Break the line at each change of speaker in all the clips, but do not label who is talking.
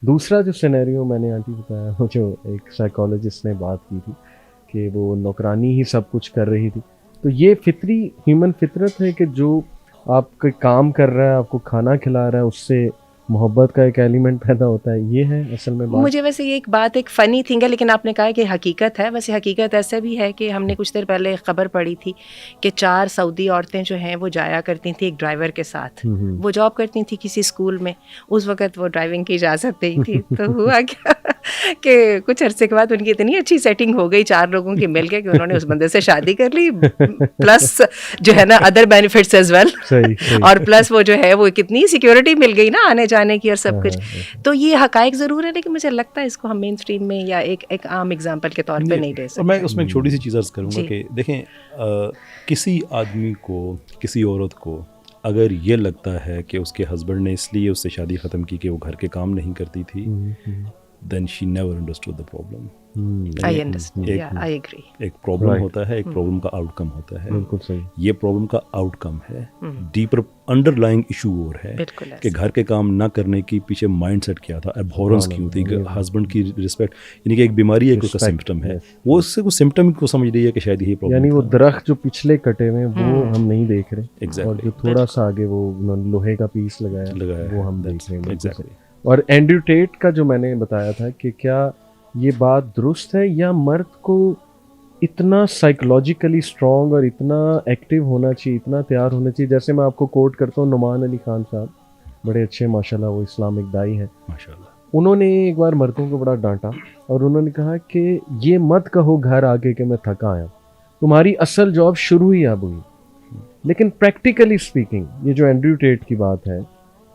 दूसरा जो सिनेरियो मैंने आंटी बताया, वो जो एक साइकोलॉजिस्ट ने बात की थी कि वो नौकरानी ही सब कुछ कर रही थी, तो ये फितरी ह्यूमन फितरत है कि जो आपका काम कर रहा है, आपको खाना खिला रहा है, उससे मोहब्बत का एक एलिमेंट पैदा होता है। ये है असल में बात।
मुझे वैसे ये एक बात, एक फ़नी थिंग है, लेकिन आपने कहा कि हकीकत है। वैसे हकीकत ऐसा भी है कि हमने कुछ देर पहले खबर पढ़ी थी कि 4 सऊदी औरतें जो हैं वो जाया करती थी एक ड्राइवर के साथ। वो जॉब करती थी किसी स्कूल में, उस वक़्त वो ड्राइविंग की इजाज़त नहीं थी। तो हुआ क्या कि कुछ अरसे के बाद उनकी इतनी अच्छी सेटिंग हो गई 4 लोगों की मिल के कि उन्होंने उस बंदे से शादी कर ली, प्लस जो है ना अदर बेनिफिट्स एज़ वेल,
सही
और प्लस वो जो है वो कितनी सिक्योरिटी मिल गई ना आने जाने की और सब कुछ। तो ये हकायक ज़रूर है, लेकिन मुझे लगता है इसको हम मेन स्ट्रीम में या एक आम एग्जाम्पल के तौर पे नहीं ले
और
सकते।
मैं उसमें एक छोटी सी चीज़ अर्ज़ करूँगा
जी।
कि देखें, किसी आदमी को, किसी औरत को अगर ये लगता है कि उसके हस्बैंड ने इसलिए उससे शादी ख़त्म की कि वो घर के काम नहीं करती थी, then she never understood the problem.
I understand,
एक-
या आई एग्री।
एक प्रॉब्लम
Right.
होता है, एक प्रॉब्लम का आउटकम होता है।
बिल्कुल सही।
ये प्रॉब्लम का आउटकम है, डीपर अंडरलाइंग इशू और है
बिल्कुल
कि
ऐसा।
घर के काम ना करने की पीछे माइंडसेट क्या था, एब्हॉरेंस क्यों थी, हस्बैंड की रिस्पेक्ट, यानी कि एक बीमारी है, एक उसका
Respect,
सिम्टम है,
yes.
वो उससे वो सिम्टम को समझ रही है कि शायद यही प्रॉब्लम
यानी वो
था।
दरख्त जो पिछले कटे हुए वो हम नहीं देख रहे,
Exactly.
और जो थोड़ा सा आगे वो उन्होंने लोहे का पीस लगाया वो हम देख रहे हैं। बिल्कुल
Exactly.
सही। और एंड्रयू टेट का जो मैंने बताया था कि क्या ये बात दुरुस्त है, या मर्द को इतना साइकोलॉजिकली स्ट्रॉन्ग और इतना एक्टिव होना चाहिए, इतना तैयार होना चाहिए। जैसे मैं आपको कोट करता हूँ, नुमान अली खान साहब, बड़े अच्छे माशाल्लाह, वो इस्लामिक दाई हैं।
माशाल्लाह।
उन्होंने एक बार मर्दों को बड़ा डांटा और उन्होंने कहा कि ये मत कहो घर आके कि मैं थका आया, तुम्हारी असल जॉब शुरू ही अब हुई। लेकिन प्रैक्टिकली स्पीकिंग, ये जो एंड्रयू टेट की बात है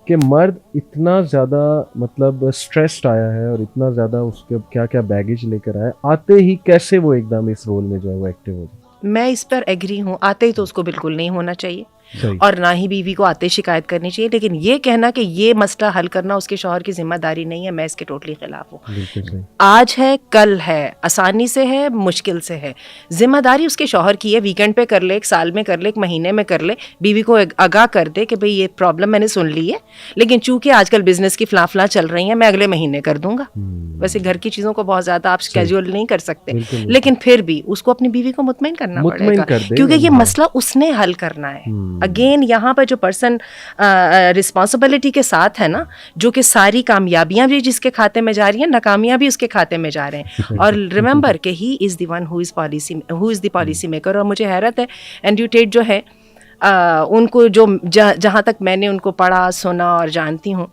कि मर्द इतना ज़्यादा मतलब स्ट्रेस्ड आया है और इतना ज़्यादा उसके क्या क्या बैगेज लेकर आया, आते ही कैसे वो एकदम इस रोल में जो है वो एक्टिव हो जाए।
मैं इस पर एग्री हूँ, आते ही तो उसको बिल्कुल नहीं होना चाहिए
सही।
और ना ही बीवी को आते शिकायत करनी चाहिए। लेकिन ये कहना कि ये मसला हल करना उसके शौहर की जिम्मेदारी नहीं है, मैं इसके टोटली खिलाफ हूँ।
बिल्कुल सही।
आज है, कल है, आसानी से है, मुश्किल से है, जिम्मेदारी उसके शौहर की है। वीकेंड पे कर ले, एक साल में कर ले, एक महीने में कर ले, बीवी को आगाह कर दे कि भाई ये प्रॉब्लम मैंने सुन ली है, लेकिन चूंकि आजकल बिजनेस की फलाफला चल रही है, मैं अगले महीने कर दूंगा। वैसे घर की चीज़ों को बहुत ज़्यादा आप स्केड्यूल नहीं कर सकते,
बिल्कुल।
लेकिन फिर भी उसको अपनी बीवी को मुतमईन करना
मुतमईन
पड़ेगा,
कर दे,
क्योंकि ये
हाँ।
मसला उसने हल करना है। अगेन यहाँ पर जो पर्सन रिस्पॉन्सिबिलिटी के साथ है ना, जो कि सारी कामयाबियां भी जिसके खाते में जा रही हैं, नाकामियां भी उसके खाते में जा रहे हैं। और रिमेंबर कि he is the one who is the policy maker. और मुझे हैरत है, एंड्रयू टेट जो है उनको जो जहाँ तक मैंने उनको पढ़ा, सुना और जानती हूँ,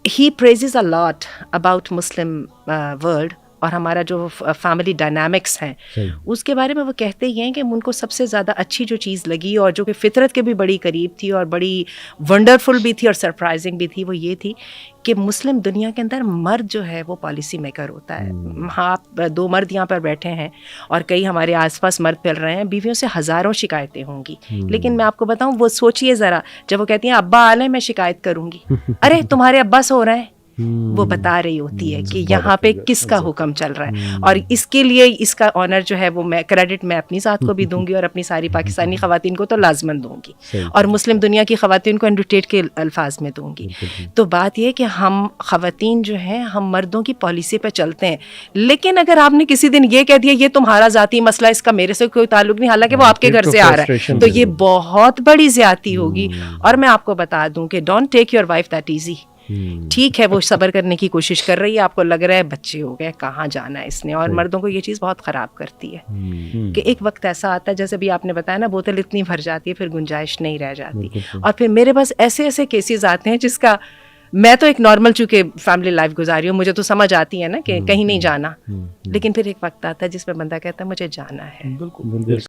he praises a lot about Muslim world और हमारा जो फैमिली डायनामिक्स हैं उसके बारे में। वो कहते ही हैं कि उनको सबसे ज़्यादा अच्छी जो चीज़ लगी और जो कि फितरत के भी बड़ी करीब थी और बड़ी वंडरफुल भी थी और सरप्राइजिंग भी थी, वो ये थी कि मुस्लिम दुनिया के अंदर मर्द जो है वो पॉलिसी मेकर होता है। हाँ, आप 2 मर्द यहाँ पर बैठे हैं और कई हमारे आसपास मर्द फिर रहे हैं, बीवियों से हज़ारों शिकायतें होंगी, लेकिन मैं आपको बताऊँ, वो सोचिए ज़रा, जब वो कहती हैं अब्बा आ लें मैं शिकायत करूँगी, अरे तुम्हारे अब्बा सो रहे हैं, वो बता रही होती है कि यहाँ पे किसका हुक्म चल रहा है। और इसके लिए इसका ऑनर जो है वो मैं क्रेडिट मैं अपनी ज़ात को भी दूंगी और अपनी सारी पाकिस्तानी ख़वातीन को तो लाजमन दूंगी और मुस्लिम दुनिया की ख़वातीन को एंड्रयू टेट के अल्फाज में दूंगी। तो बात यह कि हम ख़वातीन जो हैं हम मर्दों की पॉलिसी पे चलते हैं, लेकिन अगर आपने किसी दिन ये कह दिया ये तुम्हारा ज़ाती मसला, इसका मेरे से कोई ताल्लुक नहीं, हालांकि वो आपके घर से आ रहा है, तो ये बहुत बड़ी ज़्यादती होगी। और मैं आपको बता दूं कि don't take your wife that easy. ठीक है, वो सब्र करने की कोशिश कर रही है, आपको लग रहा है बच्चे हो गए, कहाँ जाना है इसने, और मर्दों को ये चीज़ बहुत ख़राब करती है कि एक वक्त ऐसा आता है, जैसे भी आपने बताया ना, बोतल इतनी भर जाती है फिर गुंजाइश नहीं रह जाती। और फिर मेरे पास ऐसे ऐसे केसेस आते हैं जिसका मैं तो एक नॉर्मल चूँकि फैमिली लाइफ गुजारी हूँ, मुझे तो समझ आती है ना कि कहीं नहीं जाना, लेकिन फिर एक वक्त आता है जिसमें बंदा कहता है मुझे जाना है।
बिल्कुल।